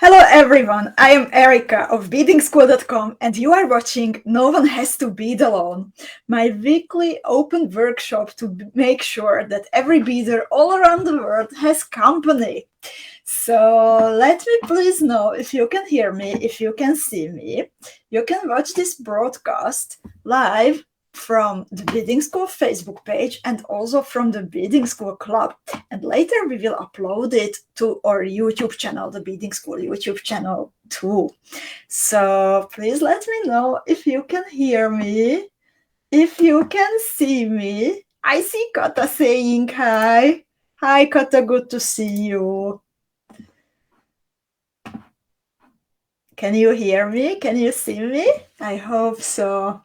Hello everyone, I am Erika of Beadingschool.com and you are watching No One Has to Bead Alone, my weekly open workshop to make sure that every beader all around the world has company. So let me please know if you can hear me, if you can see me. You can watch this broadcast live from the Beading School Facebook page and also from the Beading School Club. And later we will upload it to our YouTube channel, the Beading School YouTube channel too. So please let me know if you can hear me, if you can see me. I see Kata saying hi. Hi Kata, good to see you. Can you hear me? Can you see me? I hope so.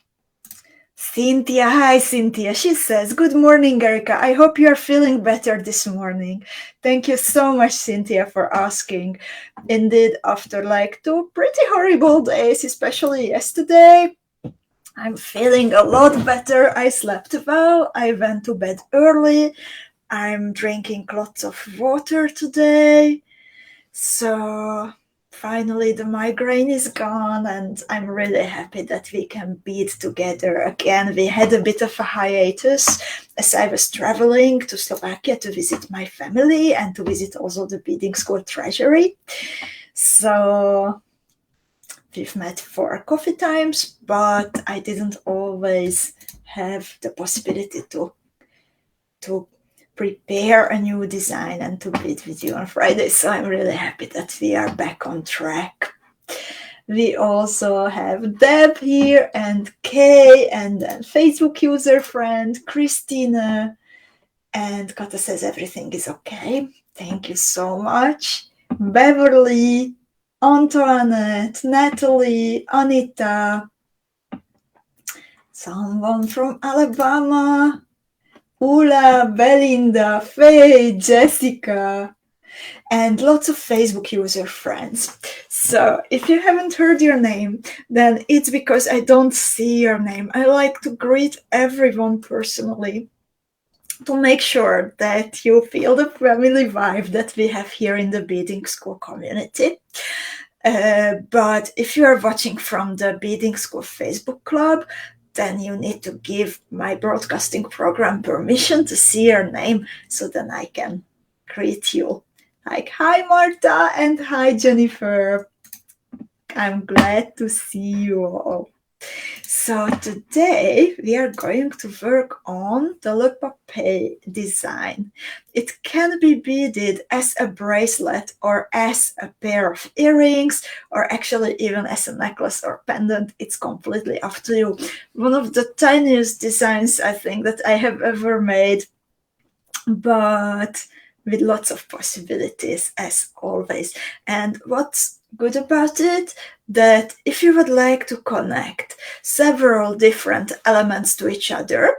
Cynthia, hi Cynthia. She says, good morning, Erika. I hope you are feeling better this morning. Thank you so much, Cynthia, for asking. Indeed, after like 2 pretty horrible days, especially yesterday, I'm feeling a lot better. I slept well. I went to bed early. I'm drinking lots of water today. So finally the migraine is gone and I'm really happy that we can bead together again. We had a bit of a hiatus as I was traveling to Slovakia to visit my family and to visit also the Beading School treasury. So we've met for coffee times, but I didn't always have the possibility to prepare a new design and to bead with you on Friday. So I'm really happy that we are back on track. We also have Deb here and Kay and then Facebook user friend Christina. And Kata says everything is okay. Thank you so much. Beverly, Antoinette, Natalie, Anita, someone from Alabama, Ula, Belinda, Faye, Jessica, and lots of Facebook user friends. So if you haven't heard your name, then it's because I don't see your name. I like to greet everyone personally to make sure that you feel the family vibe that we have here in the Beading School community. But if you are watching from the Beading School Facebook club, then you need to give my broadcasting program permission to see your name so then I can greet you. Like, hi Marta and hi Jennifer. I'm glad to see you all. So today we are going to work on the LEPAPE design. It can be beaded as a bracelet or as a pair of earrings or actually even as a necklace or pendant. It's completely up to you. One of the tiniest designs I think that I have ever made, but with lots of possibilities as always. And what's good about it, that if you would like to connect several different elements to each other,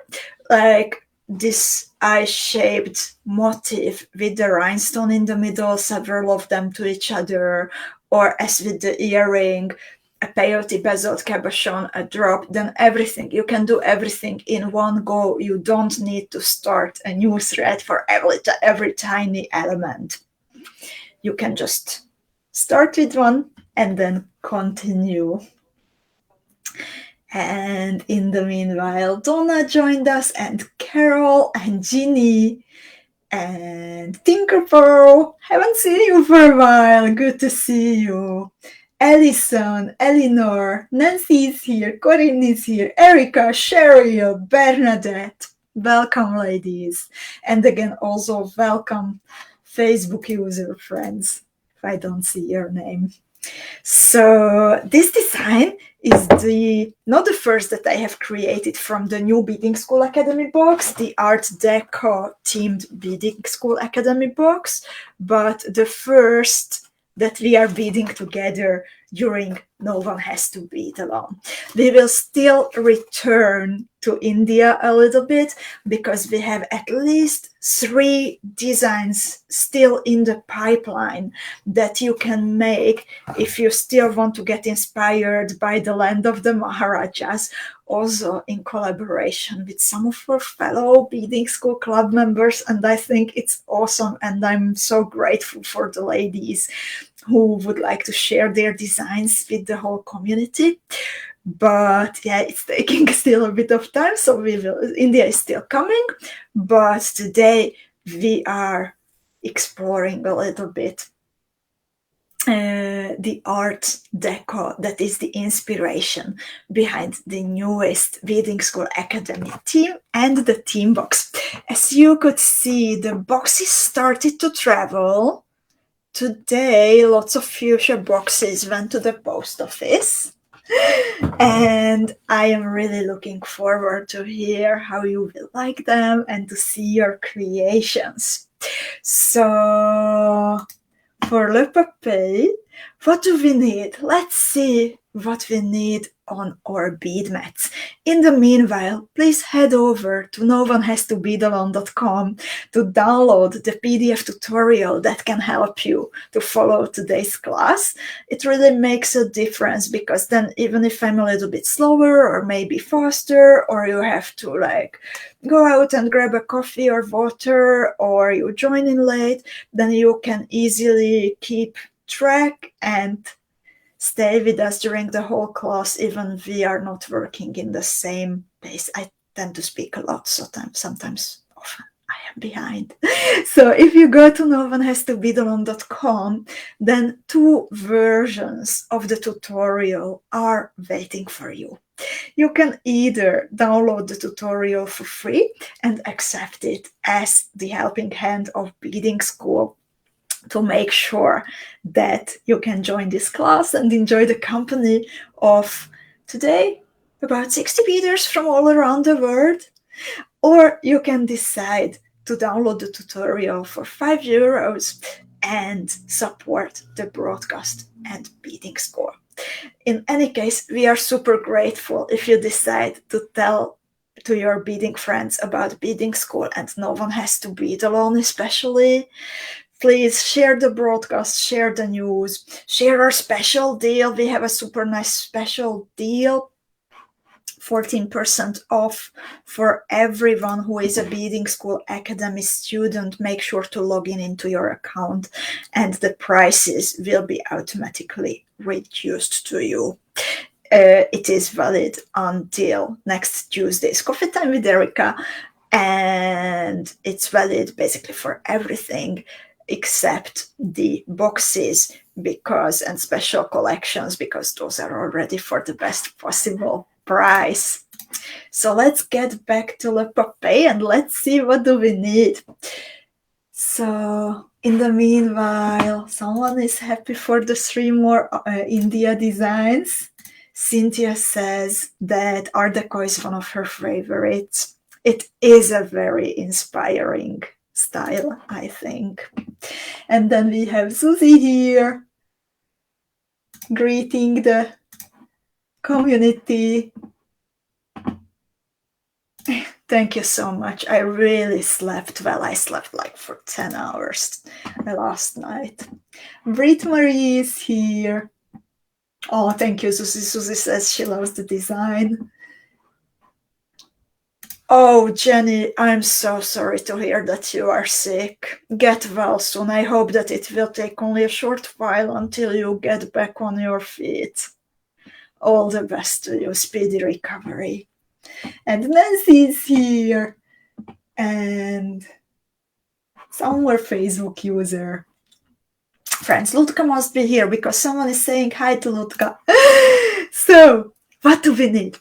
like this eye-shaped motif with the rhinestone in the middle, several of them to each other, or as with the earring, a peyote bezeled cabochon, a drop, then everything. You can do everything in one go. You don't need to start a new thread for every tiny element. You can just start with one and then continue. And in the meanwhile, Donna joined us, and Carol and Ginny and Tinkerpearl. Haven't seen you for a while. Good to see you. Ellison, Eleanor, Nancy is here, Corinne is here, Erika, Cheryl, Bernadette. Welcome, ladies. And again, also welcome, Facebook user friends, if I don't see your name. So this design is not the first that I have created from the new Beading School Academy box, the Art Deco themed Beading School Academy box, but the first that we are beading together during No One Has to Bead Alone. We will still return to India a little bit because we have at least 3 designs still in the pipeline that you can make if you still want to get inspired by the land of the Maharajas, also in collaboration with some of our fellow Beading School Club members. And I think it's awesome, and I'm so grateful for the ladies who would like to share their designs with the whole community. But yeah, it's taking still a bit of time, so India is still coming. But today we are exploring a little bit the art deco that is the inspiration behind the newest Beadingschool Academy team and the team box. As you could see, the boxes started to travel. Today, lots of fuchsia boxes went to the post office. And I am really looking forward to hear how you will like them and to see your creations. So for LEPAPE, what do we need? Let's see what we need on our bead mats. In the meanwhile, please head over to 𝐿1HAS2BEADalone.com to download the PDF tutorial that can help you to follow today's class. It really makes a difference, because then even if I'm a little bit slower or maybe faster, or you have to like go out and grab a coffee or water, or you join in late, then you can easily keep track and stay with us during the whole class, even we are not working in the same pace. I tend to speak a lot, so sometimes often I am behind. So if you go to 𝐿1HAS2BEADalone.com, then 2 versions of the tutorial are waiting for you. You can either download the tutorial for free and accept it as the helping hand of Beadingschool to make sure that you can join this class and enjoy the company of today about 60 beaders from all around the world. Or you can decide to download the tutorial for €5 and support the broadcast and Beadingschool. In any case, we are super grateful if you decide to tell to your beading friends about Beadingschool and 𝐿1HAS2BEADalone especially. Please share the broadcast, share the news, share our special deal. We have a super nice special deal, 14% off for everyone who is a Beadingschool Academy student. Make sure to log in into your account, and the prices will be automatically reduced to you. It is valid until next Tuesday's Coffee Time with Erika, and it's valid basically for everything except the boxes and special collections, because those are already for the best possible price. So let's get back to LEPAPE and let's see what do we need. So in the meanwhile, someone is happy for the 3 more India designs. Cynthia says that Art Deco is one of her favorites. It is a very inspiring style, I think. And then we have Susie here greeting the community. Thank you so much. I really slept well. I slept like for 10 hours last night. Brit Marie is here. Oh, thank you, Susie. Susie says she loves the design. Oh, Jenny, I'm so sorry to hear that you are sick. Get well soon. I hope that it will take only a short while until you get back on your feet. All the best to you. Speedy recovery. And Nancy is here. And some more Facebook user. Friends, Lutka must be here because someone is saying hi to Lutka. So, what do we need?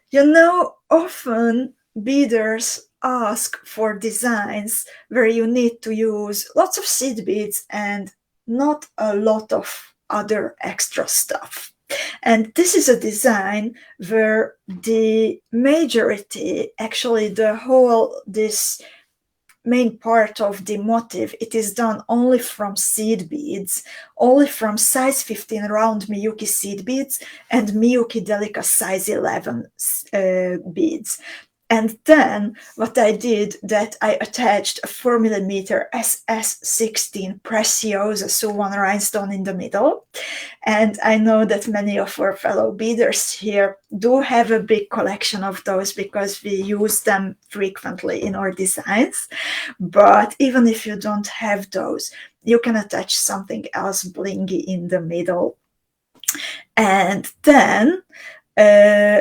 You know, often beaders ask for designs where you need to use lots of seed beads and not a lot of other extra stuff. And this is a design where the majority, actually this main part of the motif, it is done only from seed beads, only from size 15 round MIYUKI seed beads and MIYUKI DELICA size 11 beads. And then what I did, that I attached a 4mm SS16 Preciosa, so one rhinestone in the middle. And I know that many of our fellow beaders here do have a big collection of those because we use them frequently in our designs. But even if you don't have those, you can attach something else blingy in the middle. And then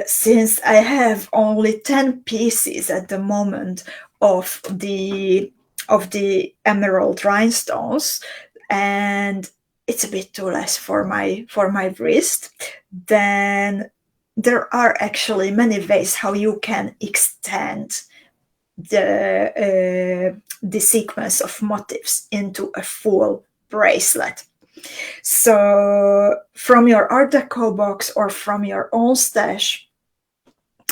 since I have only 10 pieces at the moment of the emerald rhinestones, and it's a bit too less for my wrist, then there are actually many ways how you can extend the sequence of motifs into a full bracelet. So from your Art Deco box or from your own stash,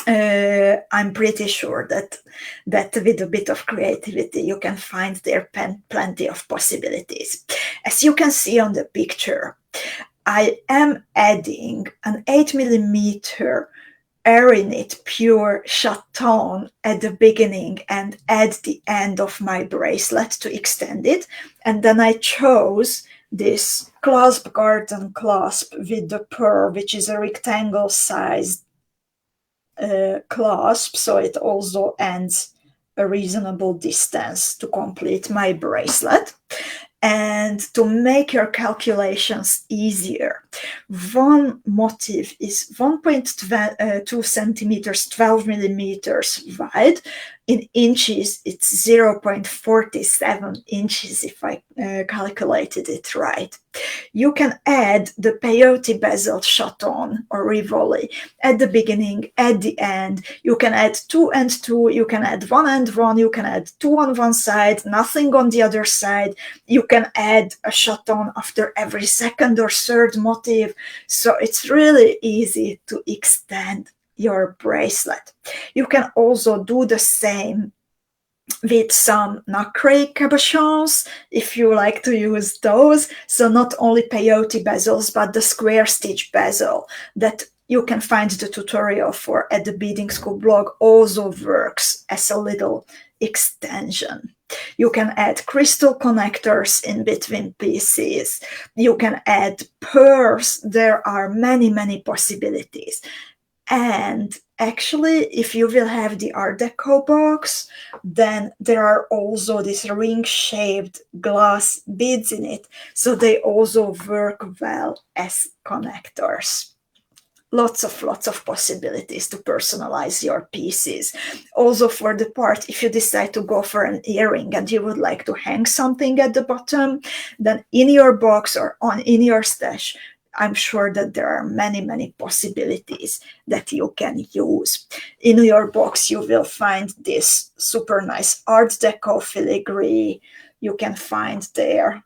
I'm pretty sure that with a bit of creativity you can find there plenty of possibilities. As you can see on the picture, I am adding an 8mm Arinit pure chaton at the beginning and at the end of my bracelet to extend it, and then I chose this clasp garden clasp with the pearl, which is a rectangle sized clasp, so it also ends a reasonable distance to complete my bracelet. And to make your calculations easier, one motif is 1.2 centimeters, 12 millimeters wide. In inches, it's 0.47 inches, if I calculated it right. You can add the peyote bezel chaton or rivoli at the beginning, at the end. You can add 2 and 2, you can add 1 and 1, you can add 2 on one side, nothing on the other side. You can add a chaton after every second or third motif. So it's really easy to extend your bracelet. You can also do the same with some nacre cabochons if you like to use those. So not only peyote bezels, but the square stitch bezel that you can find the tutorial for at the Beading School blog also works as a little extension. You can add crystal connectors in between pieces. You can add pearls. There are many, many possibilities. And actually, if you will have the Art Deco box, then there are also these ring-shaped glass beads in it, so they also work well as connectors. Lots of possibilities to personalize your pieces. Also for the part, if you decide to go for an earring and you would like to hang something at the bottom, then in your box or in your stash, I'm sure that there are many possibilities that you can use. In your box, you will find this super nice Art Deco filigree. You can find there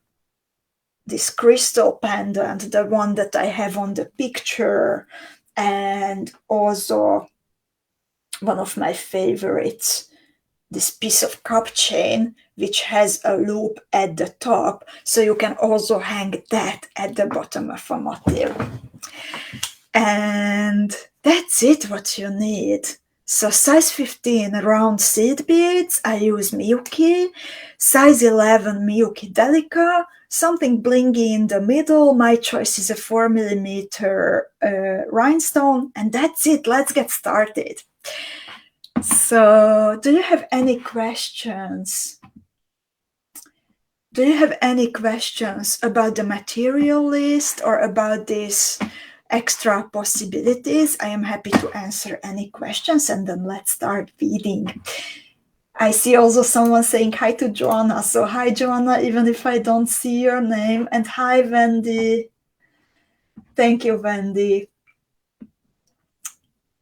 this crystal pendant, the one that I have on the picture, and also one of my favorites, this piece of cup chain, which has a loop at the top, so you can also hang that at the bottom of a motif. And that's it, what you need. So size 15 round seed beads, I use MIYUKI. Size 11 MIYUKI DELICA, something blingy in the middle. My choice is a 4mm rhinestone, and that's it. Let's get started. So, do you have any questions? Do you have any questions about the material list or about these extra possibilities? I am happy to answer any questions, and then let's start beading. I see also someone saying hi to Joanna. So hi, Joanna, even if I don't see your name. And hi, Wendy. Thank you, Wendy.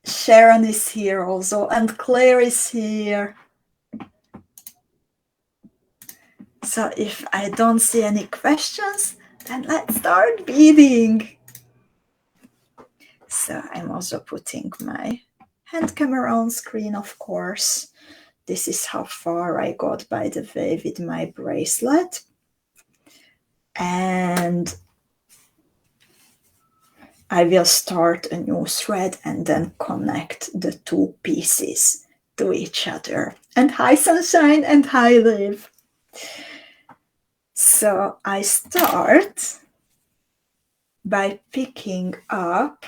Sharon is here also, and Claire is here. So if I don't see any questions, then let's start beading. So I'm also putting my hand camera on screen, of course. This is how far I got, by the way, with my bracelet. And I will start a new thread and then connect the two pieces to each other. And hi, Sunshine, and hi, Liv. So I start by picking up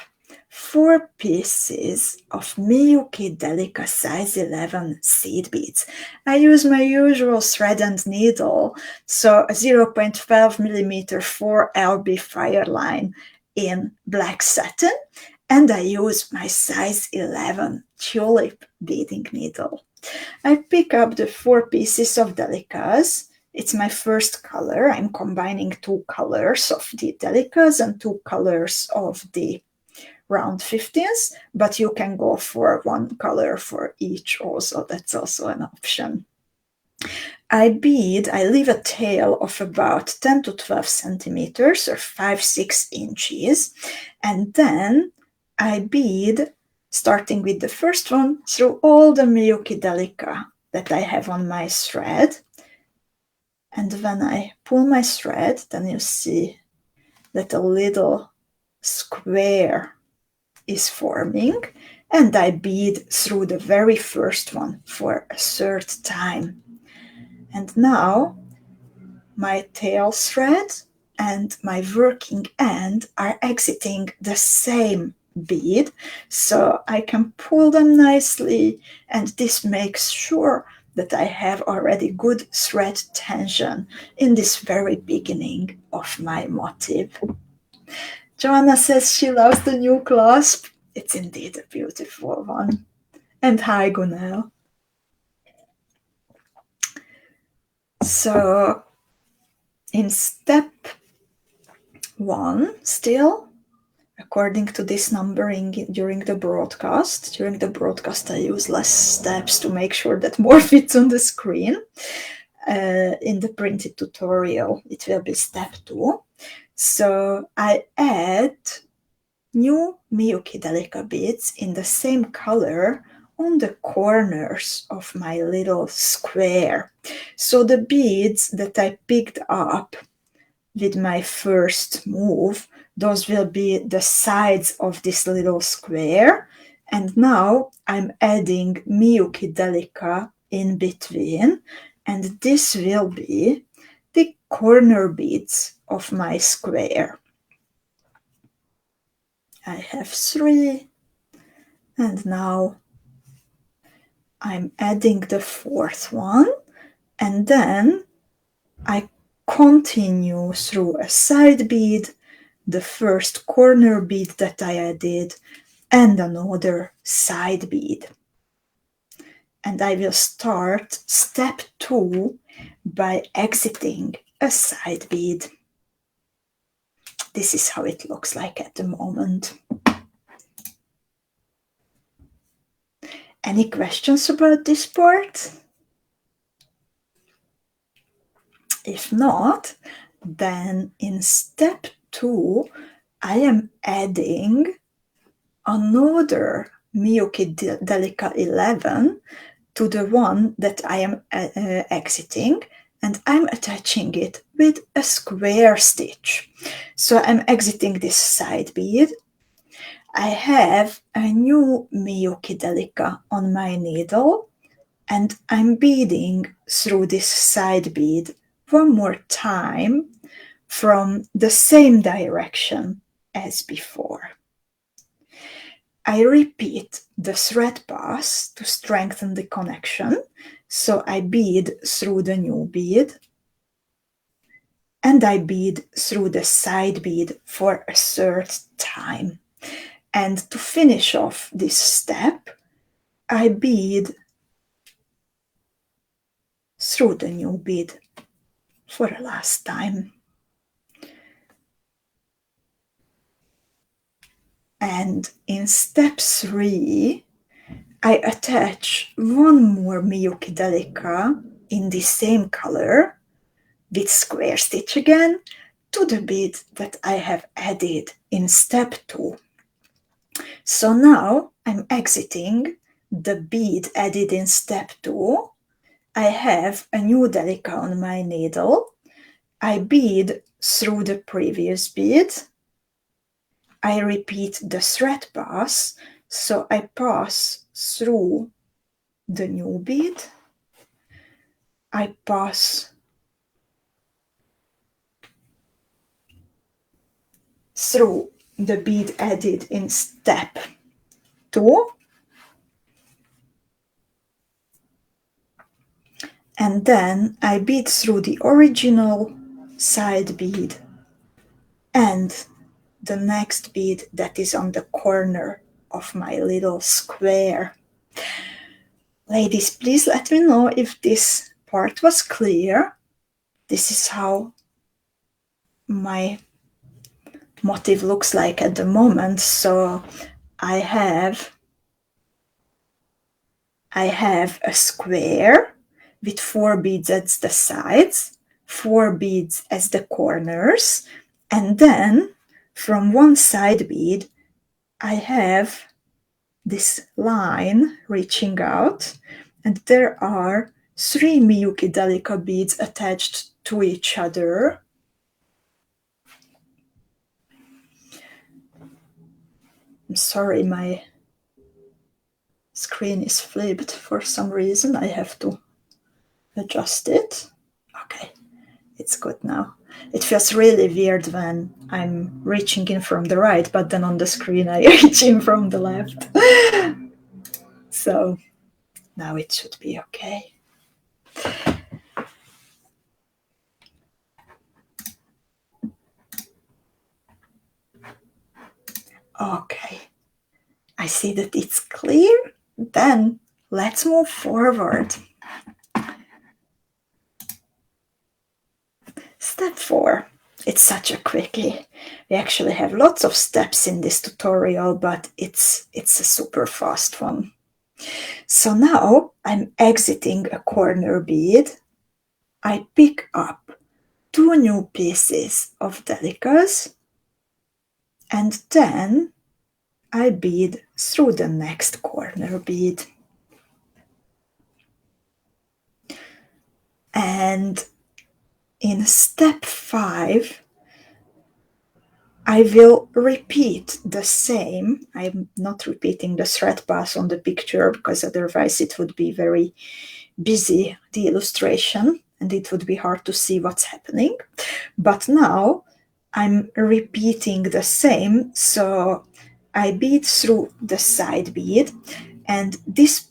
4 pieces of MIYUKI DELICA size 11 seed beads. I use my usual thread and needle, so a 0.12mm 4LB FIRELINE in black satin, and I use my size 11 tulip beading needle. I pick up the 4 pieces of DELICAs. It's my first color. I'm combining 2 colors of the DELICAs and 2 colors of the round 15s, but you can go for 1 color for each also. That's also an option. I leave a tail of about 10 to 12 centimeters or 5-6 inches, and then I bead, starting with the first one, through all the MIYUKI DELICA that I have on my thread. And when I pull my thread, then you see that a little square is forming, and I bead through the very first one for a third time. And now my tail thread and my working end are exiting the same bead, so I can pull them nicely, and this makes sure that I have already good thread tension in this very beginning of my motif. Joanna says she loves the new clasp. It's indeed a beautiful one. And hi, Gunel. So in step 1, still, according to this numbering during the broadcast, I use less steps to make sure that more fits on the screen. In the printed tutorial, it will be step 2. So I add new MIYUKI DELICA beads in the same color on the corners of my little square. So the beads that I picked up with my first move, those will be the sides of this little square. And now I'm adding MIYUKI DELICA in between, and this will be the corner beads of my square. I have 3, and now I'm adding the 4th one, and then I continue through a side bead, the first corner bead that I added, and another side bead. And I will start step 2 by exiting a side bead. This is how it looks like at the moment. Any questions about this part? If not, then in step 2, I am adding another MIYUKI DELICA 11 to the one that I am exiting, and I'm attaching it with a square stitch. So I'm exiting this side bead. I have a new MIYUKI DELICA on my needle, and I'm beading through this side bead one more time from the same direction as before. I repeat the thread pass to strengthen the connection, so I bead through the new bead, and I bead through the side bead for a third time. And to finish off this step, I bead through the new bead for a last time. And in step 3, I attach one more MIYUKI DELICA in the same color with square stitch again to the bead that I have added in step 2. So now I'm exiting the bead added in step 2. I have a new DELICA on my needle. I bead through the previous bead. I repeat the thread pass, so I pass through the new bead, I pass through the bead added in step 2, and then I bead through the original side bead and the next bead that is on the corner of my little square. Ladies, please let me know if this part was clear. This is how my motif looks like at the moment. So I have a square with 4 beads as the sides, 4 beads as the corners, and then from one side bead I have this line reaching out, and there are 3 MIYUKI DELICA beads attached to each other. I'm sorry, my screen is flipped for some reason. I have to adjust it. Okay, it's good now. It feels really weird when I'm reaching in from the right, but then on the screen I reach in from the left. So now it should be okay. Okay, I see that it's clear. Then let's move forward. Step 4. It's such a quickie. We actually have lots of steps in this tutorial, but it's a super fast one. So now I'm exiting a corner bead. I pick up 2 new pieces of delicas, and then I bead through the next corner bead. And in step 5, I will repeat the same. I'm not repeating the thread pass on the picture because otherwise it would be very busy, the illustration, and it would be hard to see what's happening. But now I'm repeating the same, so I bead through the side bead, and this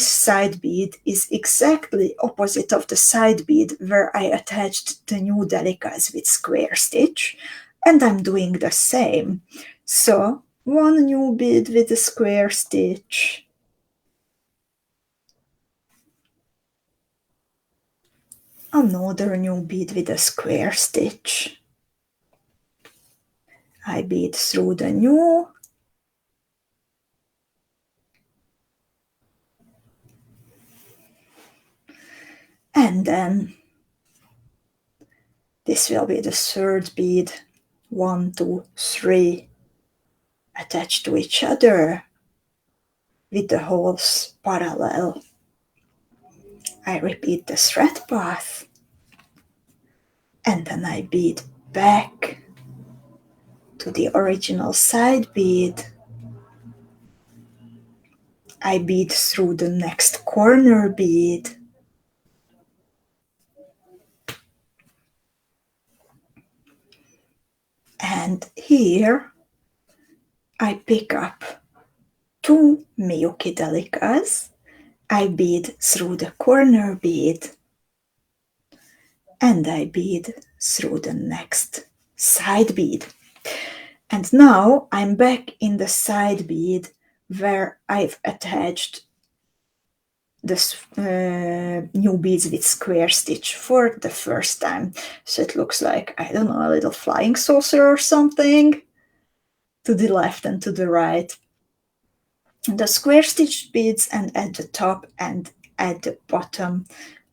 side bead is exactly opposite of the side bead where I attached the new delicas with square stitch, and I'm doing the same. So 1 new bead with a square stitch, another new bead with a square stitch. I bead through the new, and then this will be the 3rd bead, 1, 2, 3, attached to each other with the holes parallel. I repeat the thread path, and then I bead back to the original side bead. I bead through the next corner bead, and here I pick up 2 MIYUKI delicas. I bead through the corner bead, and I bead through the next side bead. And now I'm back in the side bead where I've attached the new beads with square stitch for the first time. So it looks like, I don't know, a little flying saucer or something to the left and to the right. The square stitched beads, and at the top and at the bottom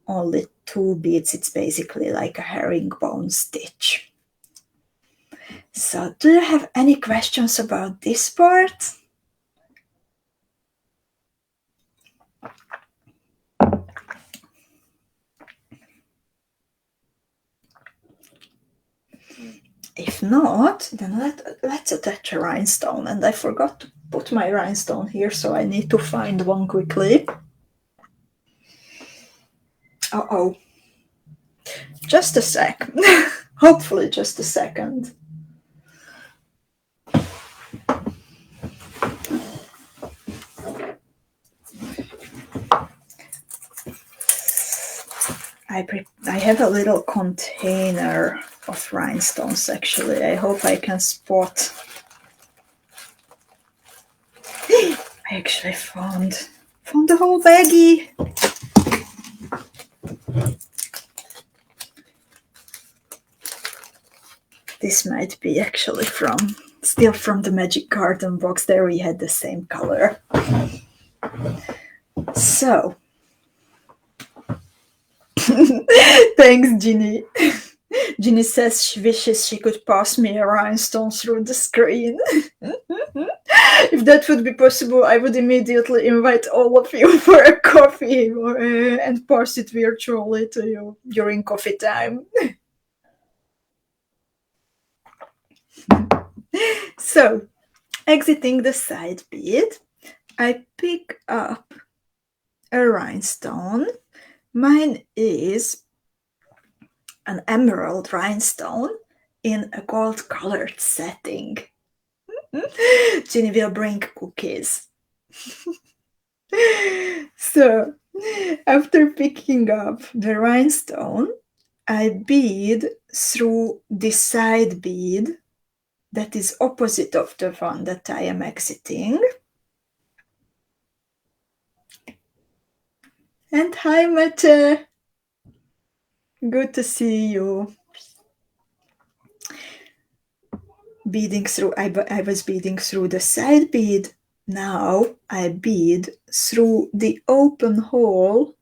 only 2 beads. It's basically like a herringbone stitch. So do you have any questions about this part? If not, then let's attach a rhinestone. And I forgot to put my rhinestone here, so I need to find one quickly. Uh-oh. Just a sec. Hopefully just a second. I have a little container of rhinestones, actually. I hope I can spot. I actually found the whole baggie. This might be actually still from the Magic Garden box. There we had the same color. So, thanks, Ginny. Ginny says she wishes she could pass me a rhinestone through the screen. If that would be possible, I would immediately invite all of you for a coffee and pass it virtually to you during coffee time. So, exiting the side bead, I pick up a rhinestone. Mine is an emerald rhinestone in a gold-colored setting. Ginny will bring cookies. So, after picking up the rhinestone, I bead through the side bead that is opposite of the one that I am exiting. And hi, Mate. Good to see you. Beading through, I was beading through the side bead. Now I bead through the open hole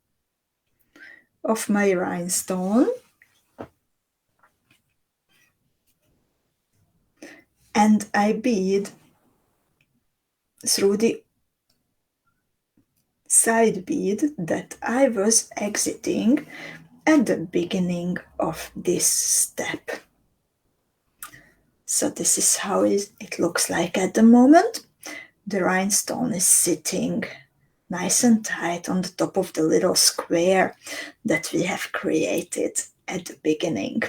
of my rhinestone. And I bead through the side bead that I was exiting at the beginning of this step. So this is how it looks like at the moment. The rhinestone is sitting nice and tight on the top of the little square that we have created at the beginning.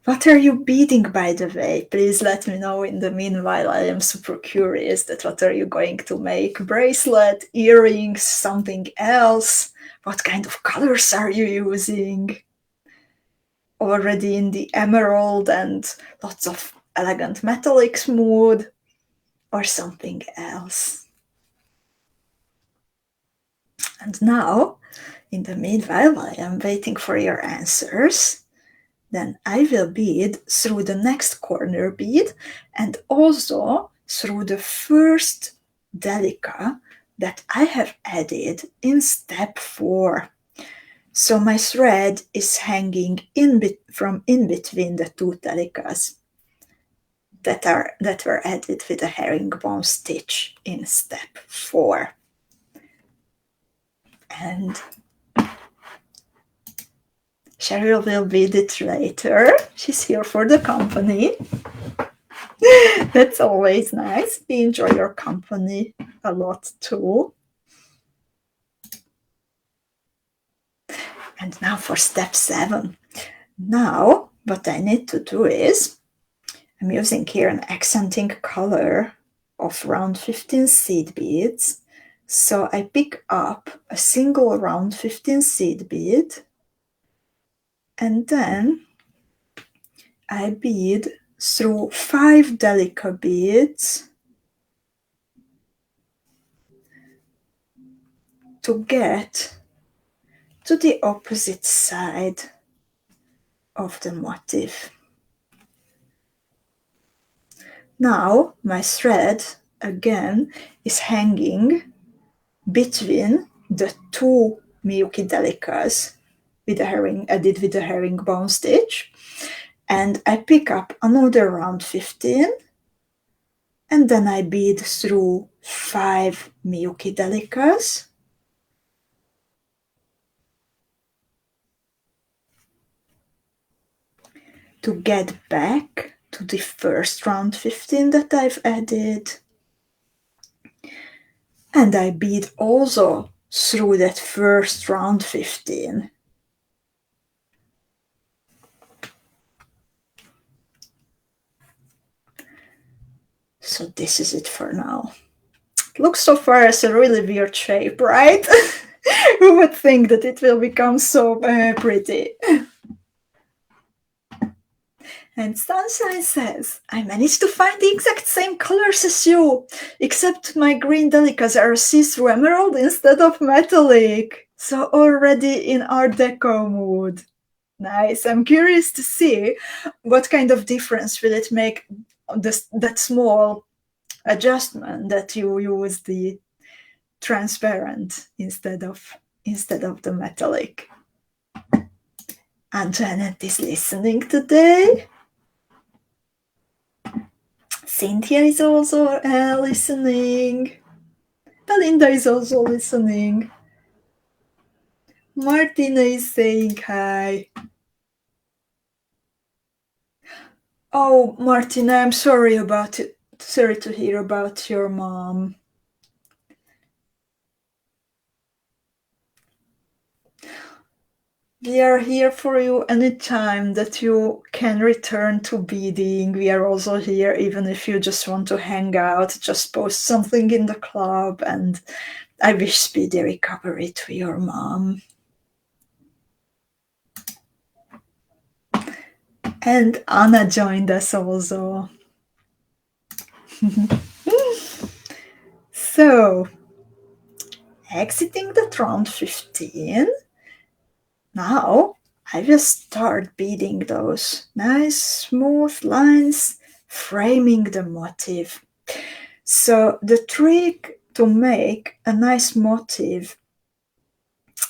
What are you beading, by the way? Please let me know in the meanwhile. I am super curious that what are you going to make? Bracelet, earrings, something else? What kind of colors are you using? Already in the emerald and lots of elegant metallics mood, or something else? And now, in the meanwhile, while I am waiting for your answers, then I will bead through the next corner bead and also through the first DELICA that I have added in step 4. So my thread is hanging from in between the two DELICAs that were added with a herringbone stitch in step 4. And Cheryl will bead it later. She's here for the company. That's always nice. We enjoy your company a lot too. And now for step 7. Now, what I need to do is, I'm using here an accenting color of round 15 seed beads. So I pick up a single round 15 seed bead, and then I bead through 5 DELICA beads to get to the opposite side of the motif. Now my thread again is hanging between the two MIYUKI DELICAs added with a herringbone stitch, and I pick up another round 15, and then I bead through 5 MIYUKI DELICAs, to get back to the first round 15 that I've added. And I bead also through that first round 15. So this is it for now. It looks so far as a really weird shape, right? Who would think that it will become so pretty? And Sunshine says, I managed to find the exact same colors as you, except my green delicas are see-through emerald instead of metallic. So already in Art Deco mood. Nice. I'm curious to see what kind of difference will it make that small adjustment that you use the transparent instead of the metallic. And Janet is listening today. Cynthia is also listening. Belinda is also listening. Martina is saying hi. Oh, Martina, I'm sorry about it. Sorry to hear about your mom. We are here for you anytime that you can return to beading. We are also here even if you just want to hang out, just post something in the club, and I wish speedy recovery to your mom. And Anna joined us also. So, exiting the round 15, now I will start beading those nice smooth lines, framing the motif. So the trick to make a nice motif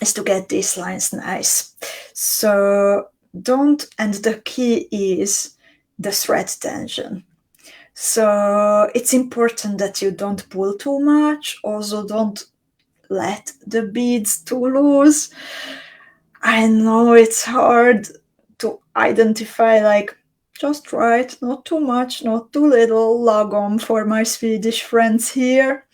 is to get these lines nice. So and the key is the thread tension. So it's important that you don't pull too much, also don't let the beads too loose. I know it's hard to identify like just right, not too much, not too little, lagom for my Swedish friends here.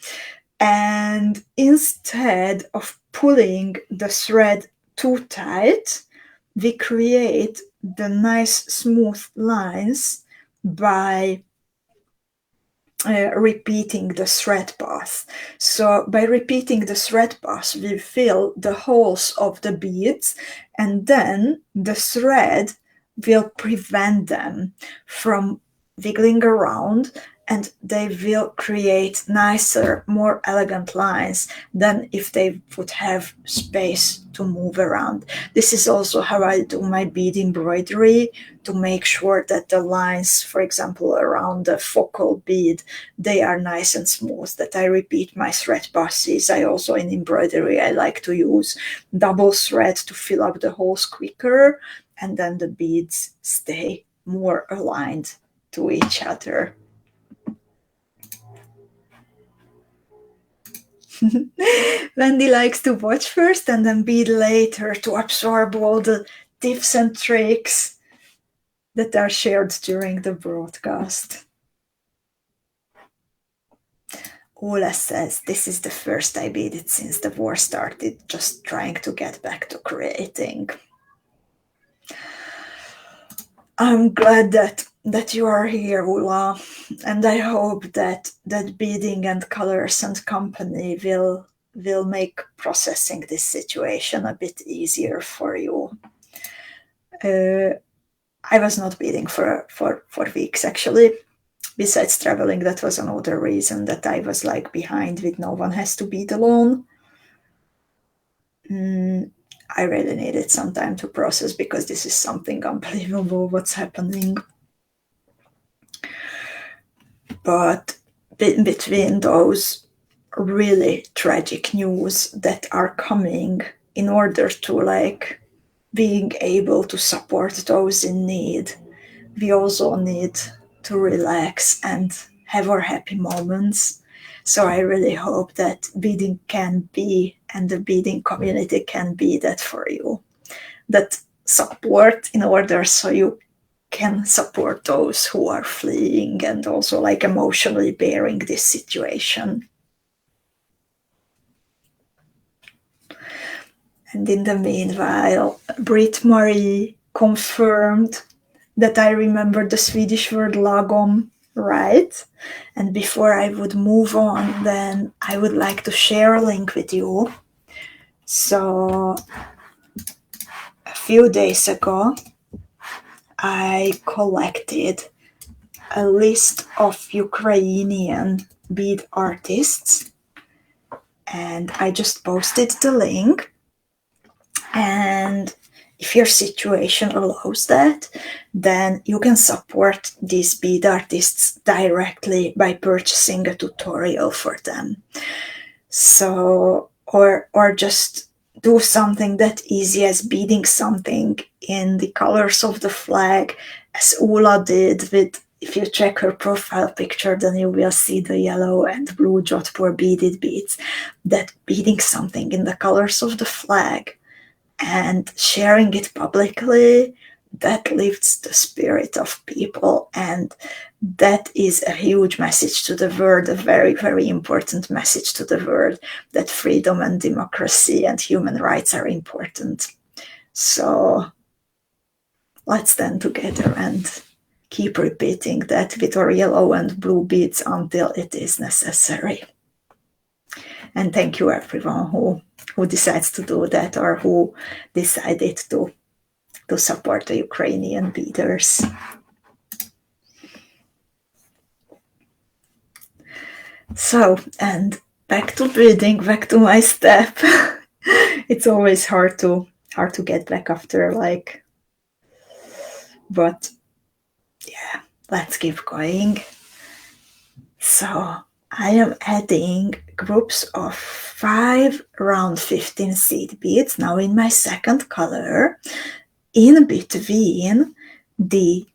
And instead of pulling the thread too tight, we create the nice smooth lines by repeating the thread path. So by repeating the thread path, we fill the holes of the beads, and then the thread will prevent them from wiggling around, and they will create nicer, more elegant lines than if they would have space to move around. This is also how I do my bead embroidery, to make sure that the lines, for example, around the focal bead, they are nice and smooth, that I repeat my thread passes. I also, in embroidery, I like to use double thread to fill up the holes quicker, and then the beads stay more aligned to each other. Wendy likes to watch first and then bead later to absorb all the tips and tricks that are shared during the broadcast. Ola says, this is the first I beaded since the war started, just trying to get back to creating. I'm glad that you are here, Ula, and I hope that Beading and Colors and Company will make processing this situation a bit easier for you. I was not beading for weeks, actually. Besides traveling, that was another reason that I was like behind with no one has to bead alone. I really needed some time to process because this is something unbelievable what's happening. But between those really tragic news that are coming, in order to like being able to support those in need, we also need to relax and have our happy moments. So I really hope that beading can be, and the beading community can be that for you, that support in order so you can support those who are fleeing and also like emotionally bearing this situation. And in the meanwhile, Britt-Marie confirmed that I remembered the Swedish word lagom right. And before I would move on, then I would like to share a link with you. So a few days ago, I collected a list of Ukrainian bead artists, and I just posted the link. And if your situation allows that, then you can support these bead artists directly by purchasing a tutorial for them. So, or just do something that easy as beading something in the colors of the flag, as Ula did with, if you check her profile picture, then you will see the yellow and blue Jodhpur beaded beads. That beading something in the colors of the flag and sharing it publicly, that lifts the spirit of people, and that is a huge message to the world, a very, very important message to the world, that freedom and democracy and human rights are important. So let's stand together and keep repeating that with our yellow and blue beads until it is necessary. And thank you everyone who decides to do that, or who decided to support the Ukrainian beaders. So, and back to beading, back to my step. It's always hard to get back after, like, but yeah, let's keep going. So I am adding groups of 5 round 15 seed beads now in my second color, in between the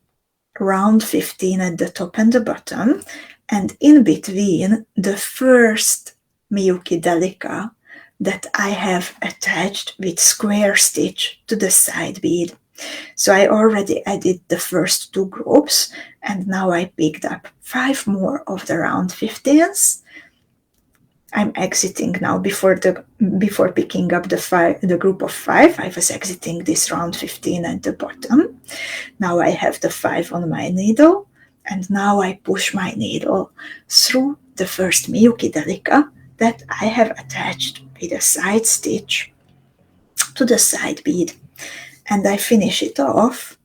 round 15 at the top and the bottom, and in between the first MIYUKI DELICA that I have attached with square stitch to the side bead. So I already added the first 2 groups, and now I picked up 5 more of the round 15s. I'm exiting now. Before picking up the group of 5, I was exiting this round 15 at the bottom. Now I have the 5 on my needle, and now I push my needle through the first MIYUKI DELICA that I have attached with a side stitch to the side bead. And I finish it off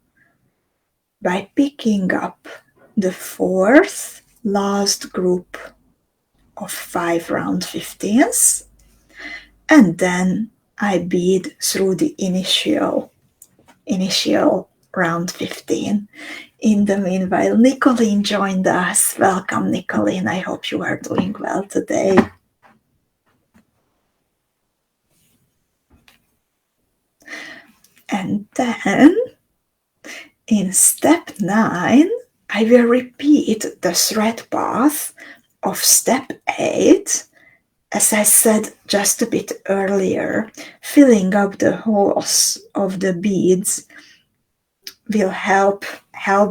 by picking up the 4th last group of 5 round 15s, and then I bead through the initial round 15. In the meanwhile, Nicolene joined us. Welcome, Nicolene. I hope you are doing well today. And then in step 9, I will repeat the thread path of step 8. As I said just a bit earlier, filling up the holes of the beads will help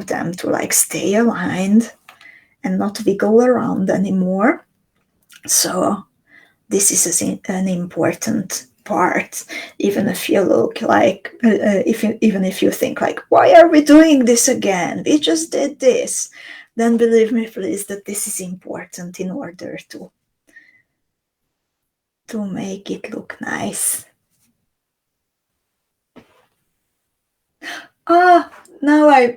them to, like, stay aligned and not wiggle around anymore. So this is an important part, even if you look like, even if you think like, why are we doing this again? We just did this. Then believe me, please, that this is important in order to make it look nice.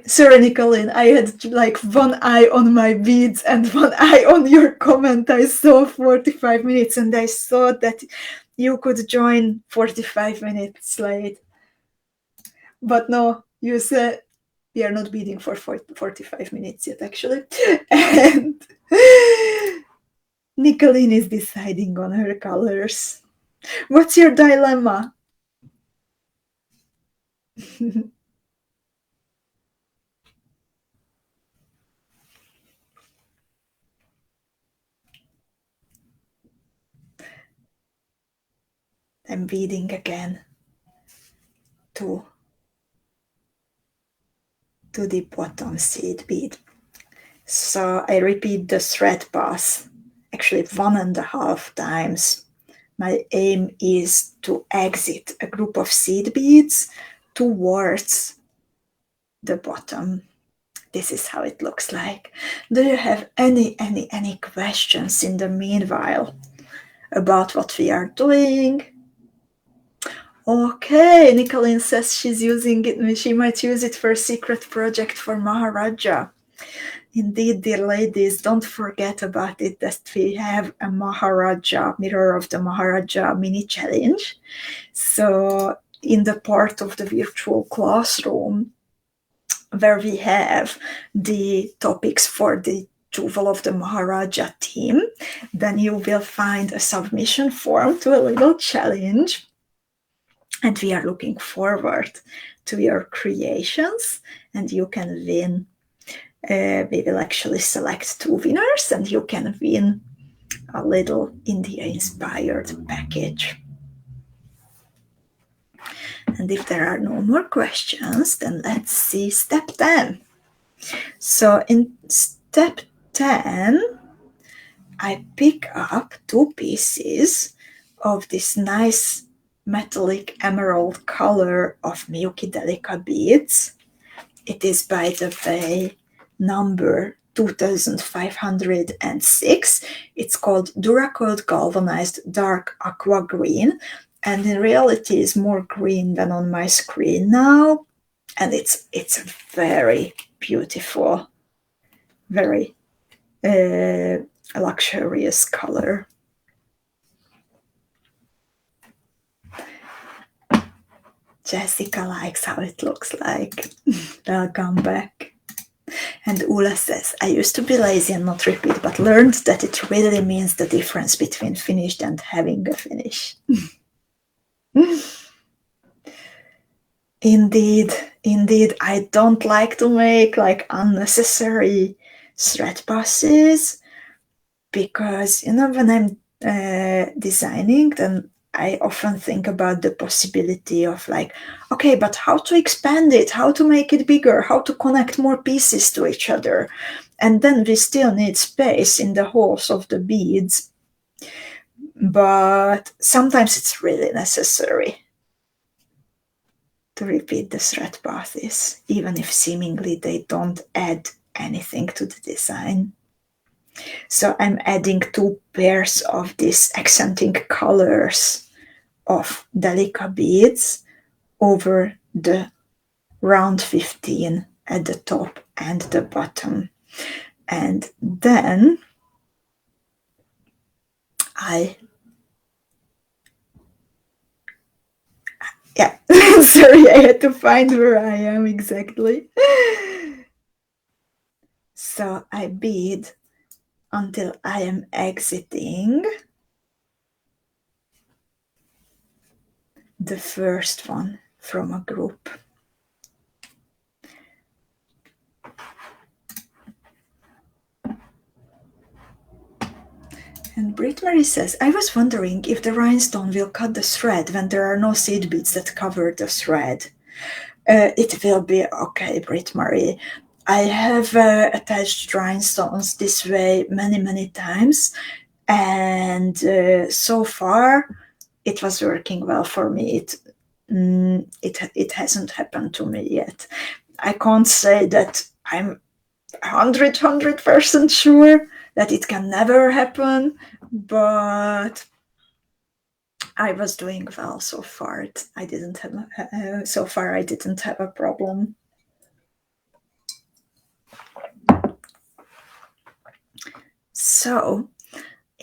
Sorry, Nicolene, I had like one eye on my beads and one eye on your comment. I saw 45 minutes and I thought that you could join 45 minutes late. But no, you said we are not beading for 45 minutes yet, actually. And Nicolene is deciding on her colors. What's your dilemma? I'm beading again to the bottom seed bead. So I repeat the thread path, actually 1.5 times, my aim is to exit a group of seed beads towards the bottom. This is how it looks like. Do you have any questions in the meanwhile about what we are doing? Okay, Nicolene says she's using it. She might use it for a secret project for Maharaja. Indeed, dear ladies, don't forget about it, that we have a Maharaja, Mirror of the Maharaja mini challenge. So in the part of the virtual classroom where we have the topics for the Jewel of the Maharaja team, then you will find a submission form to a little challenge. And we are looking forward to your creations, and you can win. We will actually select 2 winners, and you can win a little India-inspired package. And if there are no more questions, then let's see step 10. So in step 10, I pick up 2 pieces of this nice metallic emerald color of MIYUKI DELICA beads. It is, by the way, number 2506. It's called Duracoat Galvanized Dark Aqua Green, and in reality is more green than on my screen now, and it's a very beautiful, very luxurious color. Jessica likes how it looks like. Welcome back. And Ula says, I used to be lazy and not repeat, but learned that it really means the difference between finished and having a finish. Indeed, I don't like to make like unnecessary thread passes, because, you know, when I'm designing, then I often think about the possibility of like, okay, but how to expand it, how to make it bigger, how to connect more pieces to each other. And then we still need space in the holes of the beads. But sometimes it's really necessary to repeat the thread passes, even if seemingly they don't add anything to the design. So I'm adding 2 pairs of these accenting colors of DELICA beads over the round 15 at the top and the bottom. And then sorry, I had to find where I am exactly. So I bead until I am exiting the first one from a group. And Britt Marie says, I was wondering if the rhinestone will cut the thread when there are no seed beads that cover the thread. It will be okay, Britt Marie. I have attached rhinestones this way many times, and so far it was working well for me. It hasn't happened to me yet. I can't say that I'm 100% sure that it can never happen, but I was doing well so far. I didn't have a problem. So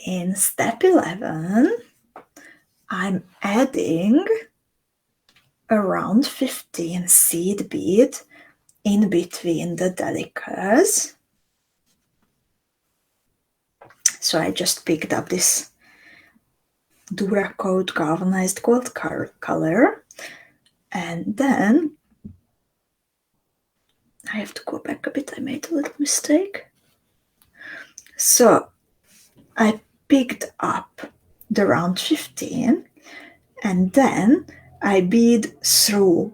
in step 11, I'm adding around 15 seed bead in between the delicas. So I just picked up this Duracoat galvanized gold color, and then I have to go back a bit. I made a little mistake. So I picked up the round 15, and then I bead through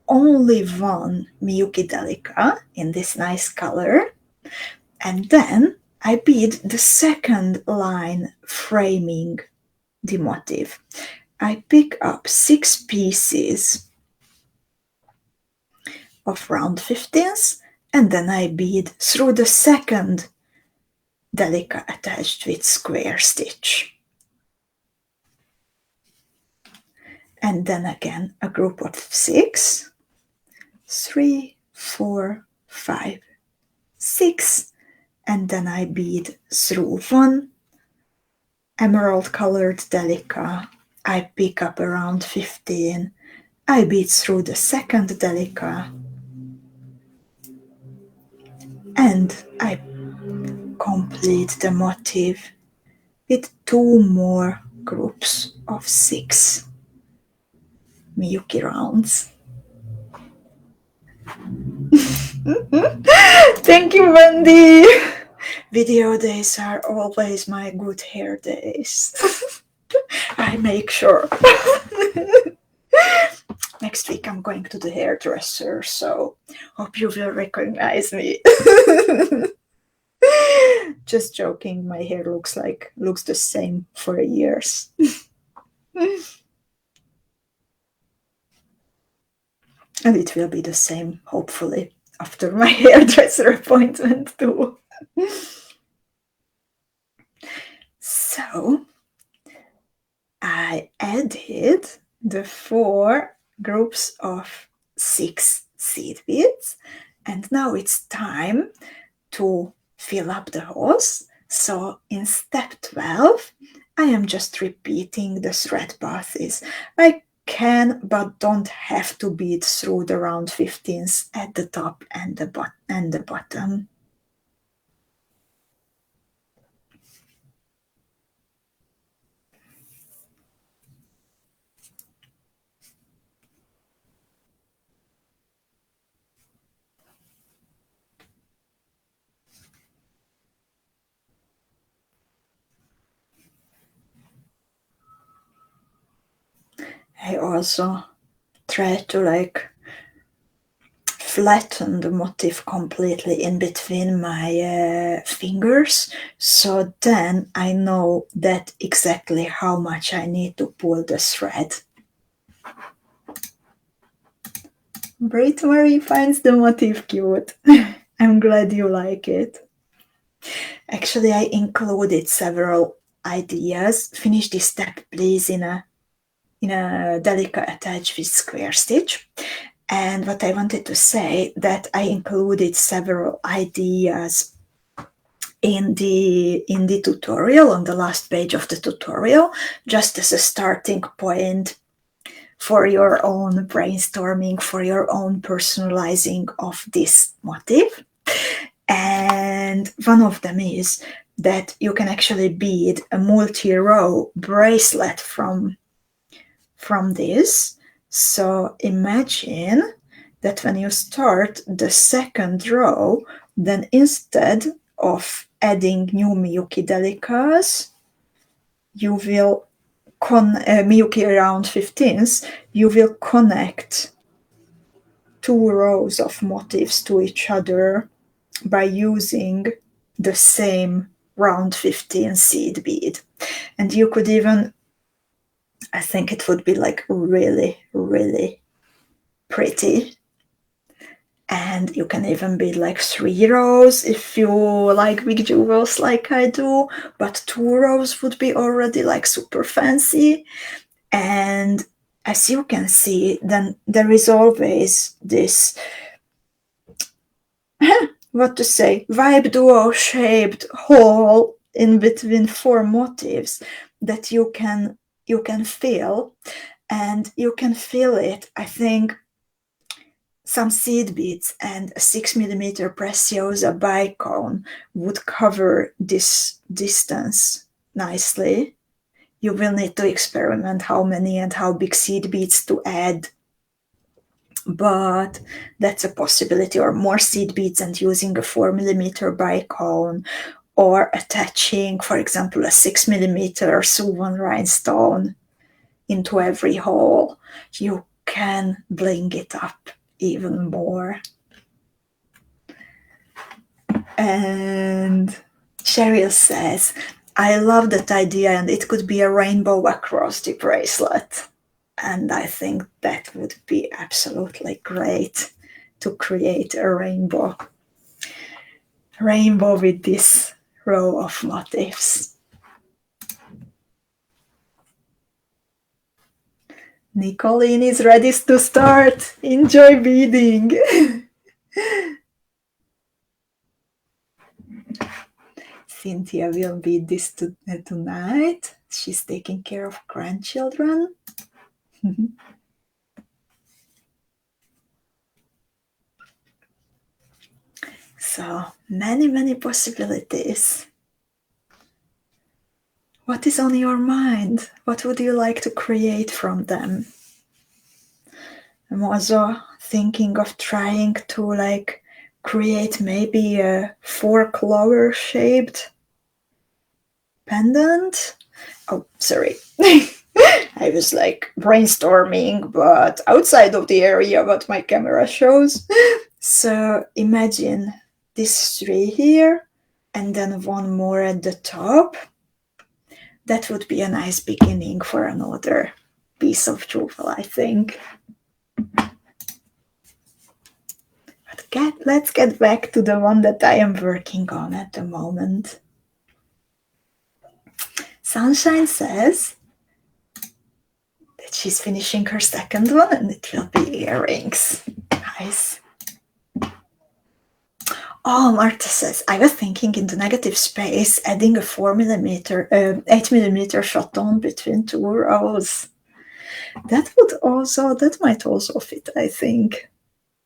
only one MIYUKI DELICA in this nice color, and then I bead the second line framing the motif. I pick up 6 pieces of round 15s, and then I bead through the second DELICA attached with square stitch. And then again a group of 6, 3, 4, 5, 6, and then I bead through one emerald colored DELICA. I pick up around 15, I bead through the second DELICA, and I complete the motif with 2 more groups of 6 MIYUKI rounds. Thank you, Wendy! Video days are always my good hair days. I make sure. Next week I'm going to the hairdresser, so hope you will recognize me. Just joking, my hair looks the same for years. And it will be the same, hopefully, after my hairdresser appointment too. So I added the 4 groups of 6 seed beads, and now it's time to fill up the holes. So in step 12, I am just repeating the thread passes. I can but don't have to bead through the round 15s at the top and the bottom. I also try to flatten the motif completely in between my fingers, so then I know that exactly how much I need to pull the thread. Brit Marie finds the motif cute. I'm glad you like it. Actually, I included several ideas. Finish this step, please, in a DELICA attached with square stitch. And what I wanted to say, that I included several ideas in the tutorial, on the last page of the tutorial, just as a starting point for your own brainstorming, for your own personalizing of this motif. And one of them is that you can actually bead a multi-row bracelet from this. So imagine that when you start the second row, then instead of adding new MIYUKI DELICAs, you will MIYUKI around 15s, you will connect 2 rows of motifs to each other by using the same round 15 seed bead. And you could even, I think it would be really, really pretty. And you can even bead 3 rows if you like big jewels like I do, but 2 rows would be already super fancy. And as you can see, then there is always this vibe duo shaped hole in between 4 motifs that you can feel, and you can feel it. I think some seed beads and a 6mm Preciosa bicone would cover this distance nicely. You will need to experiment how many and how big seed beads to add, but that's a possibility. Or more seed beads and using a 4mm bicone, or attaching, for example, a 6mm suwon rhinestone into every hole. You can bling it up even more. And Cheryl says, I love that idea, and it could be a rainbow across the bracelet. And I think that would be absolutely great to create a rainbow with this row of motifs. Nicolene is ready to start. Enjoy beading. Cynthia will bead this tonight. She's taking care of grandchildren. So many possibilities. What is on your mind? What would you like to create from them? I'm also thinking of trying to create maybe a 4-clover shaped pendant. Oh, sorry. I was brainstorming, but outside of the area what my camera shows. So imagine these 3 here, and then 1 more at the top. That would be a nice beginning for another piece of jewel, I think. But let's get back to the one that I am working on at the moment. Sunshine says that she's finishing her 2nd one, and it will be earrings. Nice. Oh, Marta says, I was thinking in the negative space, adding a 8mm chaton between 2 rows. That might also fit, I think.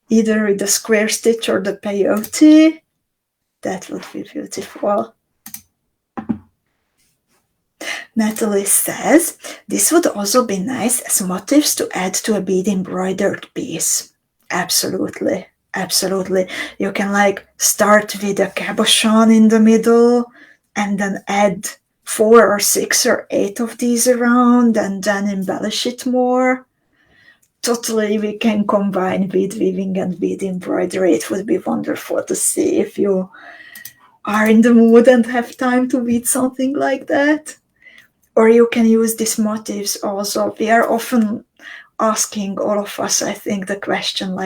Either with the square stitch or the peyote. That would be beautiful. Natalie says, this would also be nice as motifs to add to a bead embroidered piece. Absolutely. Absolutely. You can start with a cabochon in the middle and then add 4 or 6 or 8 of these around and then embellish it more. Totally, we can combine bead weaving and bead embroidery. It would be wonderful to see if you are in the mood and have time to bead something like that. Or you can use these motifs also. We are often asking, all of us, I think, the question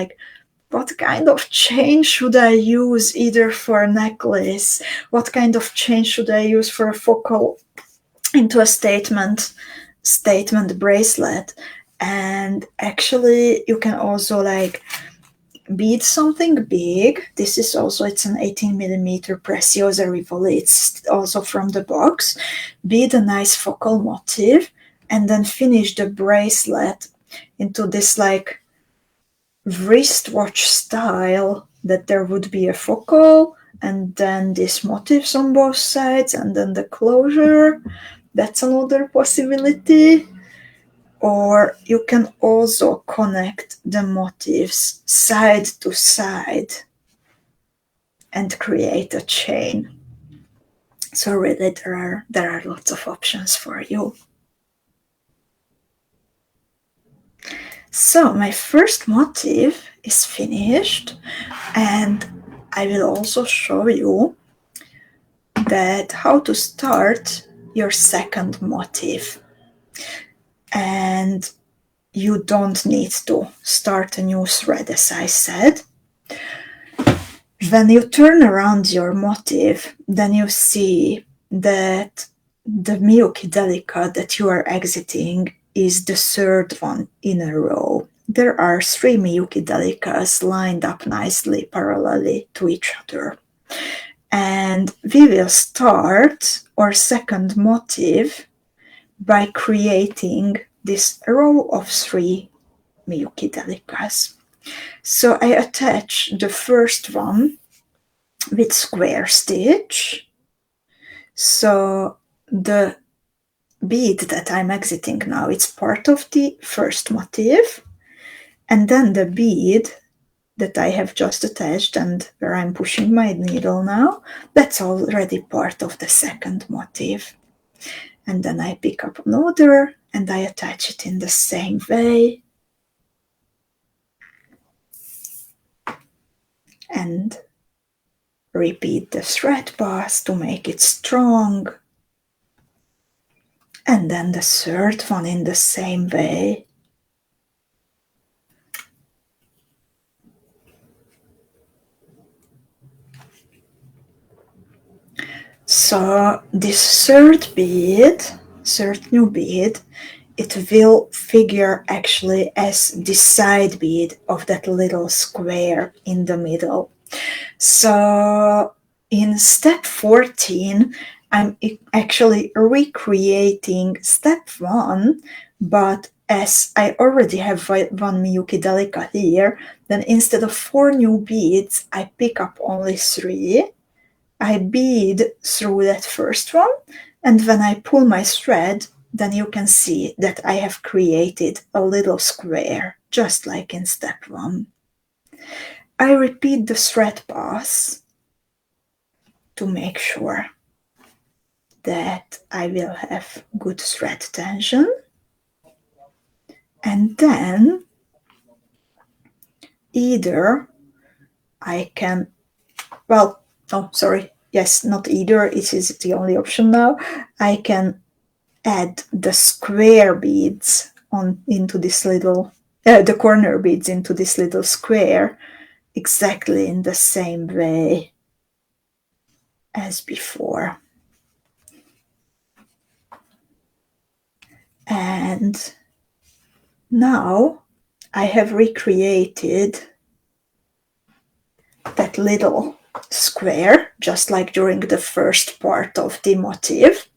what kind of chain should I use either for a necklace? What kind of chain should I use for a focal into a statement bracelet? And actually, you can also bead something big. This is also, it's an 18mm Preciosa RIVOLI. It's also from the box. Bead a nice focal motif and then finish the bracelet into this wristwatch style, that there would be a focal and then these motifs on both sides and then the closure. That's another possibility. Or you can also connect the motifs side to side and create a chain. So really there are lots of options for you. So my first motif is finished, and I will also show you that how to start your 2nd motif. And you don't need to start a new thread, as I said. When you turn around your motif, then you see that the MIYUKI DELICA that you are exiting is the 3rd one in a row. There are 3 MIYUKI DELICAs lined up nicely parallelly to each other. And we will start our 2nd motif by creating this row of 3 MIYUKI DELICAs. So I attach the first one with square stitch. So the bead that I'm exiting now, it's part of the first motif. And then the bead that I have just attached and where I'm pushing my needle now, that's already part of the 2nd motif. And then I pick up another and I attach it in the same way. And repeat the thread pass to make it strong. and then the third one in the same way. So this third new bead, it will figure actually as the side bead of that little square in the middle. So in step 14, I'm actually recreating step 1, but as I already have one MIYUKI DELICA here, then instead of 4 new beads, I pick up only 3. I bead through that first one, and when I pull my thread, then you can see that I have created a little square, just like in step 1. I repeat the thread pass to make sure that I will have good thread tension. And then either I can, well, oh, sorry, yes, not either, it is the only option now. I can add the square beads into this little, the corner beads into this little square exactly in the same way as before. And now I have recreated that little square, just like during the first part of the motif.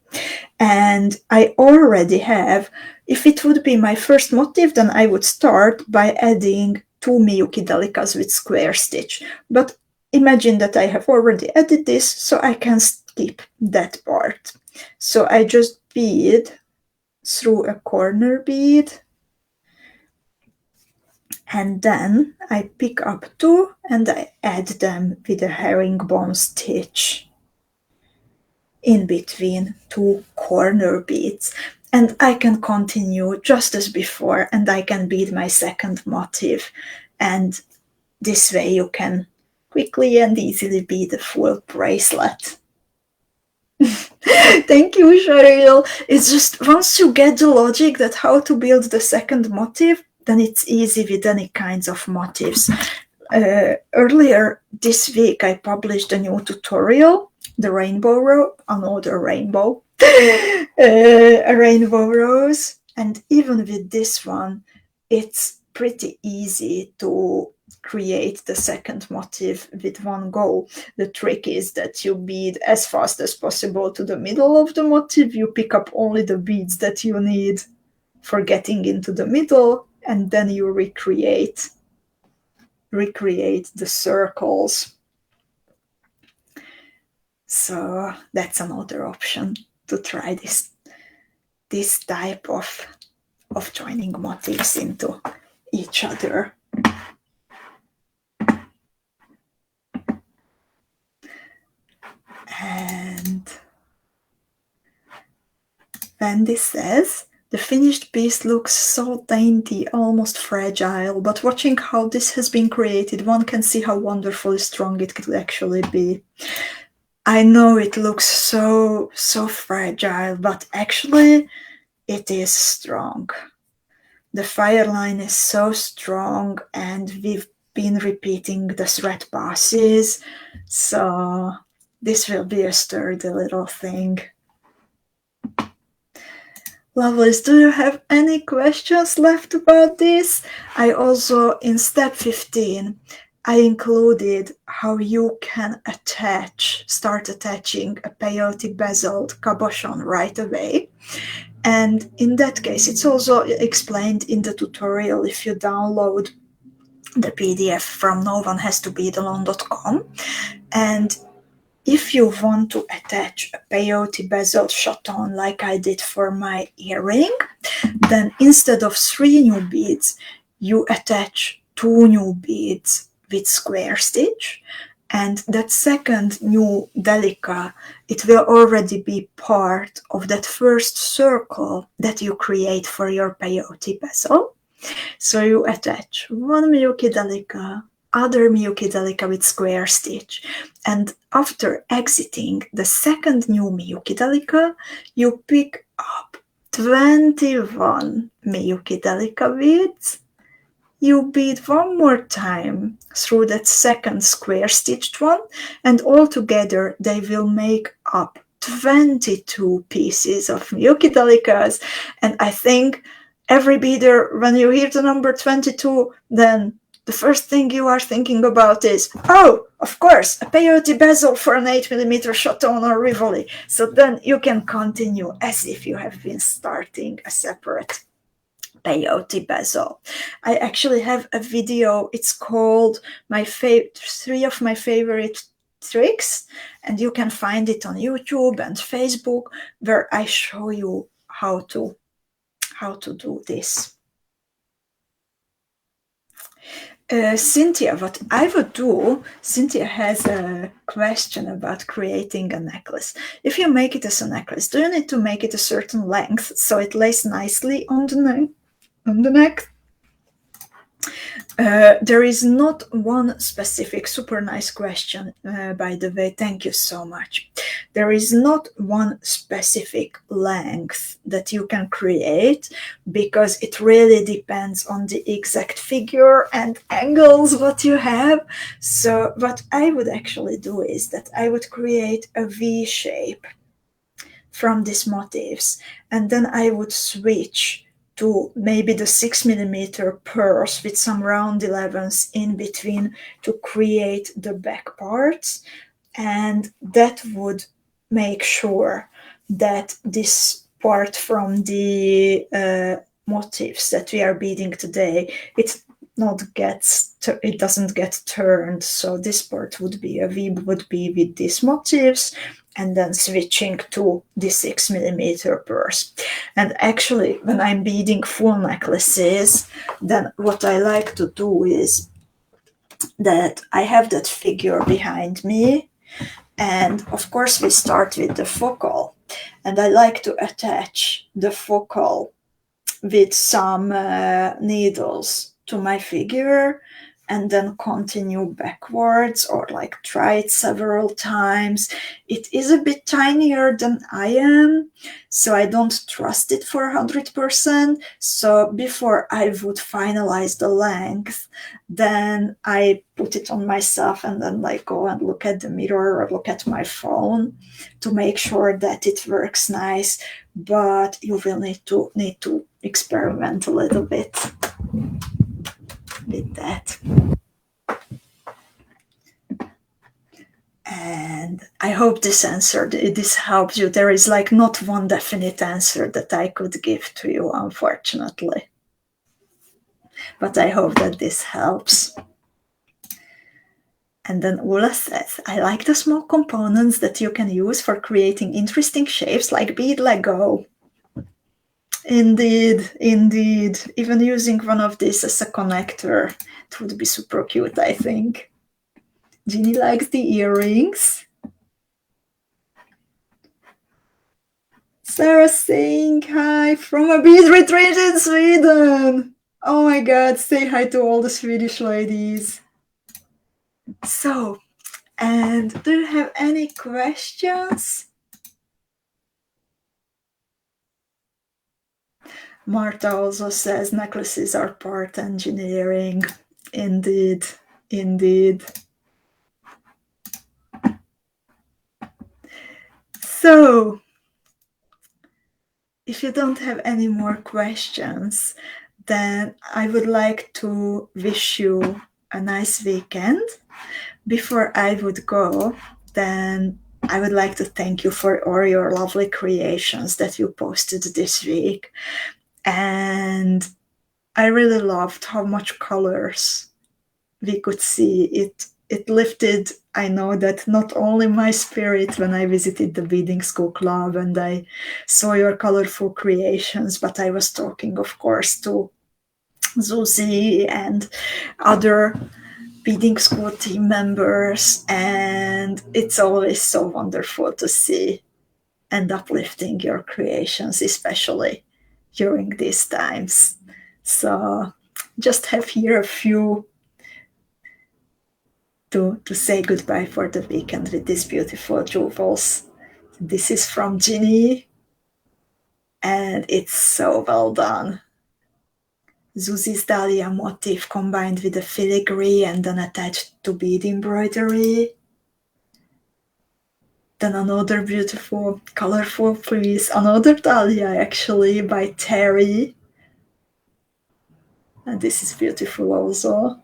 And I already have, if it would be my first motif, then I would start by adding 2 MIYUKI DELICAs with square stitch. But imagine that I have already added this, so I can skip that part. So I just bead through a corner bead, and then I pick up 2 and I add them with a herringbone stitch in between 2 corner beads, and I can continue just as before, and I can bead my second motif, and this way you can quickly and easily bead a full bracelet. Thank you, Cheryl. It's just once you get the logic that how to build the second motif, then it's easy with any kinds of motifs. Earlier this week I published a new tutorial, the rainbow row, another rainbow, a rainbow rose, and even with this one, it's pretty easy to create the second motif with one go. The trick is that you bead as fast as possible to the middle of the motif, you pick up only the beads that you need for getting into the middle, and then you recreate the circles. So that's another option to try this type of joining motifs into each other. And Wendy says, the finished piece looks so dainty, almost fragile, but watching how this has been created, one can see how wonderfully strong it could actually be. I know it looks so fragile, but actually it is strong. The FIRELINE is so strong, and we've been repeating the thread passes, so this will be a sturdy little thing. Lovelies, do you have any questions left about this? I also, in step 15, I included how you can start attaching a peyote bezeled cabochon right away. And in that case, it's also explained in the tutorial if you download the PDF from no1has-to-bead-alone.com. And if you want to attach a peyote bezeled chaton like I did for my earring, then instead of 3 new beads, you attach 2 new beads with square stitch, and that second new DELICA, it will already be part of that first circle that you create for your peyote bezel. So you attach 1 MIYUKI DELICA, other MIYUKI DELICA with square stitch, and after exiting the second new MIYUKI DELICA, you pick up 21 MIYUKI DELICA beads. You bead one more time through that second square stitched one, and all together they will make up 22 pieces of MIYUKI DELICAs. And I think every beader, when you hear the number 22, then the first thing you are thinking about is, oh, of course, a peyote bezel for an 8mm chaton or Rivoli. So then you can continue as if you have been starting a separate peyote bezel. I actually have a video. It's called three of my favorite tricks, and you can find it on YouTube and Facebook, where I show you how to do this. Cynthia, what I would do, Cynthia has a question about creating a necklace. If you make it as a necklace, do you need to make it a certain length so it lays nicely on the neck? There is not one specific, super nice question, by the way, thank you so much. There is not one specific length that you can create, because it really depends on the exact figure and angles what you have. So what I would actually do is that I would create a V shape from these motifs, and then I would switch to maybe the 6mm purse with some round 11s in between to create the back parts, and that would make sure that this part from the motifs that we are beading today, it doesn't get turned. So this part would be a V, would be with these motifs, and then switching to the 6mm purse. And actually, when I'm beading full necklaces, then what I like to do is that I have that figure behind me, and of course we start with the focal, and I like to attach the focal with some needles to my figure, and then continue backwards, or like try it several times. It is a bit tinier than I am, so I don't trust it for 100%. So before I would finalize the length, then I put it on myself and then like go and look at the mirror or look at my phone to make sure that it works nice. But you will need to experiment a little bit with that. And I hope this helps you. There is like not one definite answer that I could give to you, unfortunately. But I hope that this helps. And then Ula says, I like the small components that you can use for creating interesting shapes like bead Lego. Indeed. Even using one of these as a connector, it would be super cute, I think. Ginny likes the earrings. Sarah saying hi from a bead retreat in Sweden. Oh my god, say hi to all the Swedish ladies. So, and do you have any questions? Marta also says necklaces are part engineering. Indeed. So, if you don't have any more questions, then I would like to wish you a nice weekend. Before I would go, then I would like to thank you for all your lovely creations that you posted this week. And I really loved how much colors we could see. It lifted, I know that not only my spirit when I visited the Beadingschool club and I saw your colorful creations, but I was talking, of course, to Zuzi and other Beadingschool team members, and it's always so wonderful to see and uplifting your creations, especially during these times. So just have here a few to say goodbye for the weekend with these beautiful jewels. This is from Ginny. and it's so well done. Zuzi's Dahlia motif combined with the filigree and then attached to bead embroidery. Then another beautiful, colorful piece, another Dahlia actually by Terry. And this is beautiful also.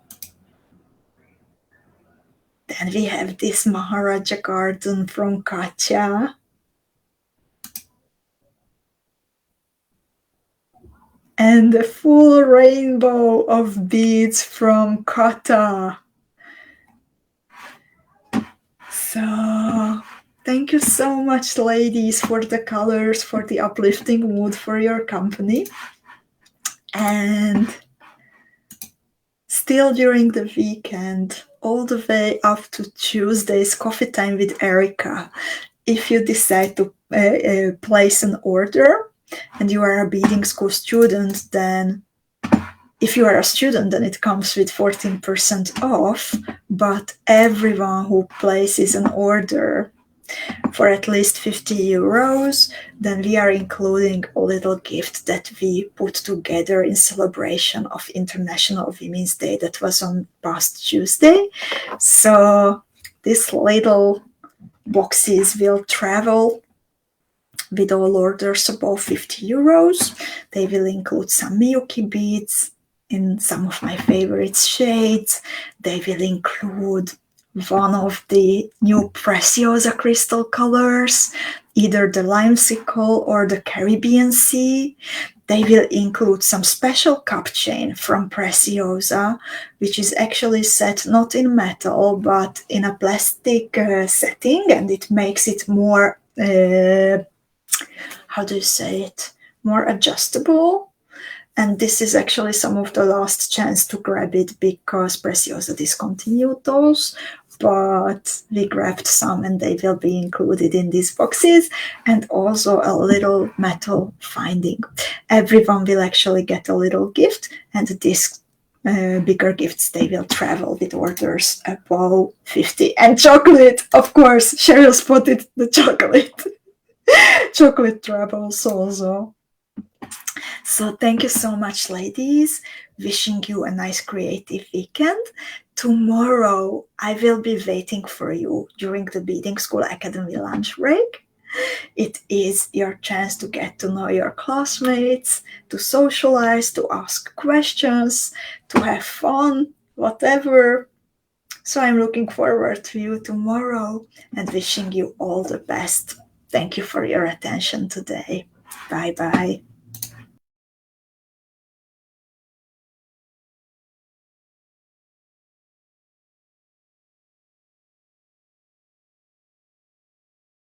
Then we have this Maharaja garden from Katya. And a full rainbow of beads from Kata. So, thank you so much, ladies, for the colors, for the uplifting mood, for your company. And still during the weekend, all the way up to Tuesday's coffee time with Erika. If you decide to place an order and you are a beading school student, then if you are a student, then it comes with 14% off. But everyone who places an order for at least 50 euros, then we are including a little gift that we put together in celebration of International Women's Day that was on past Tuesday. So these little boxes will travel with all orders above 50 euros. They will include some MIYUKI beads in some of my favorite shades. They will include one of the new Preciosa crystal colors, either the limesicle or the Caribbean Sea. They will include some special cup chain from Preciosa, which is actually set not in metal, but in a plastic setting, and it makes it more, how do you say it, more adjustable. And this is actually some of the last chance to grab it because Preciosa discontinued those, but we grabbed some and they will be included in these boxes, and also a little metal finding. Everyone will actually get a little gift, and this bigger gifts, they will travel with orders above 50. And chocolate, of course, Cheryl spotted the chocolate. Chocolate travels also. So thank you so much, ladies. Wishing you a nice creative weekend. Tomorrow, I will be waiting for you during the Beading School Academy lunch break. It is your chance to get to know your classmates, to socialize, to ask questions, to have fun, whatever. So I'm looking forward to you tomorrow and wishing you all the best. Thank you for your attention today. Bye-bye.